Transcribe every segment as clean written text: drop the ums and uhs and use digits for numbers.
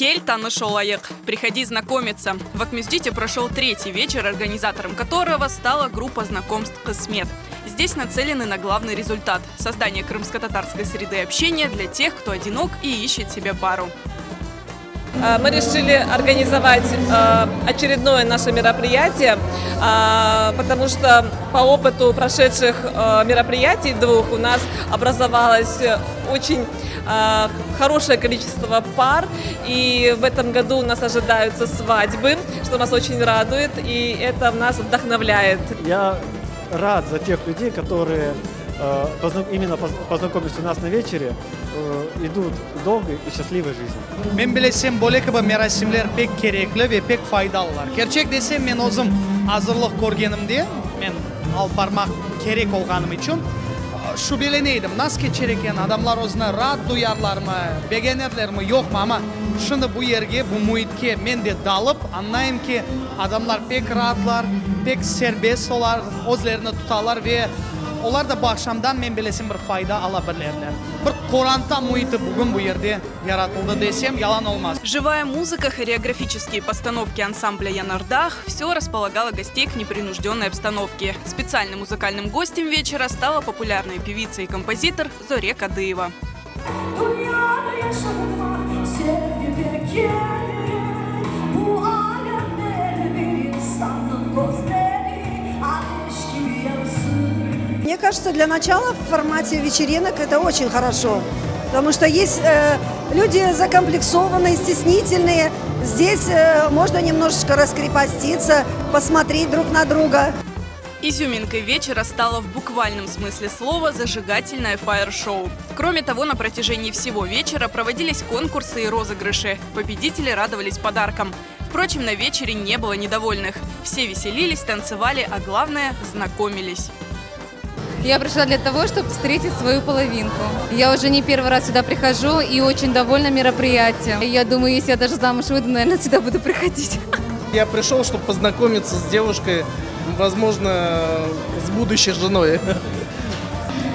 Кель Танышолайык. Приходи знакомиться. В Акмюздите прошел третий вечер, организатором которого стала группа знакомств «Кысмет». Здесь нацелены на главный результат – создание крымско-татарской среды общения для тех, кто одинок и ищет себе пару. Мы решили организовать очередное наше мероприятие, потому что по опыту прошедших мероприятий двух у нас образовалось очень хорошее количество пар, и в этом году у нас ожидаются свадьбы, что нас очень радует, и это нас вдохновляет. Я рад за тех людей, которые именно познакомились у нас на вечере, идут долгой и счастливой жизни. Мен билесем бөлек bu merasимler pek kerekli ve pek faydalılar. Gerçek desem men özüm hazırlık көргенімде, мен ал бармақ керек olğanım için şu bileneydim. Nasıl geçer eken adamlar özüne rahat duyarlar mı, beğenirler mi yok mu ama şimdi bu yerge, bu muhitke men de dalıp anlayayım ki adamlar pek rahatlar, pek serbest olar, özlerini tutarlar ve onlar da bu akşamdan men bilesim bir fayda alabilirler. Bir Koranta muhiti bugün bu yerde yaratıldı desem yalan olmaz. Живая музыка, хореографические постановки ансамбля «Янардах» – все располагало гостей к непринужденной обстановке. Специальным музыкальным гостем вечера стала популярная певица и композитор Зоре Кадыева. Мне кажется, для начала в формате вечеринок это очень хорошо, потому что есть люди закомплексованные, стеснительные. Здесь можно немножечко раскрепоститься, посмотреть друг на друга. Изюминкой вечера стало в буквальном смысле слова зажигательное фаер-шоу. Кроме того, на протяжении всего вечера проводились конкурсы и розыгрыши. Победители радовались подаркам. Впрочем, на вечере не было недовольных. Все веселились, танцевали, а главное – знакомились. Я пришла для того, чтобы встретить свою половинку. Я уже не первый раз сюда прихожу и очень довольна мероприятием. Я думаю, если я даже замуж выйду, наверное, сюда буду приходить. Я пришел, чтобы познакомиться с девушкой, возможно, с будущей женой.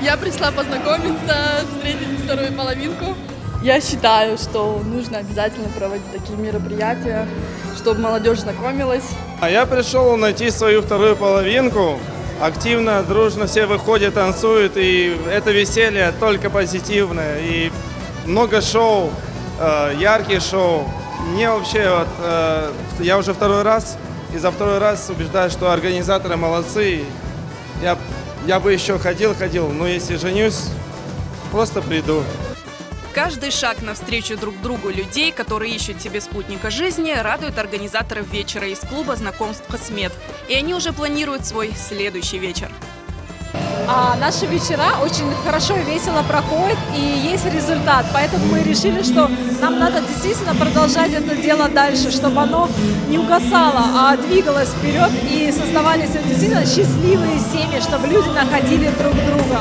Я пришла познакомиться, встретить вторую половинку. Я считаю, что нужно обязательно проводить такие мероприятия, чтобы молодежь знакомилась. А я пришел найти свою вторую половинку. Активно, дружно все выходят, танцуют, и это веселье только позитивное. И много шоу, ярких шоу. Мне вообще, я уже второй раз, и за второй раз убеждаюсь, что организаторы молодцы. Я бы еще ходил, но если женюсь, просто приду. Каждый шаг навстречу друг другу людей, которые ищут себе спутника жизни, радует организаторов вечера из клуба знакомств «Кысмет». И они уже планируют свой следующий вечер. Наши вечера очень хорошо и весело проходят, и есть результат. Поэтому мы решили, что нам надо действительно продолжать это дело дальше, чтобы оно не угасало, а двигалось вперед и создавались действительно счастливые семьи, чтобы люди находили друг друга.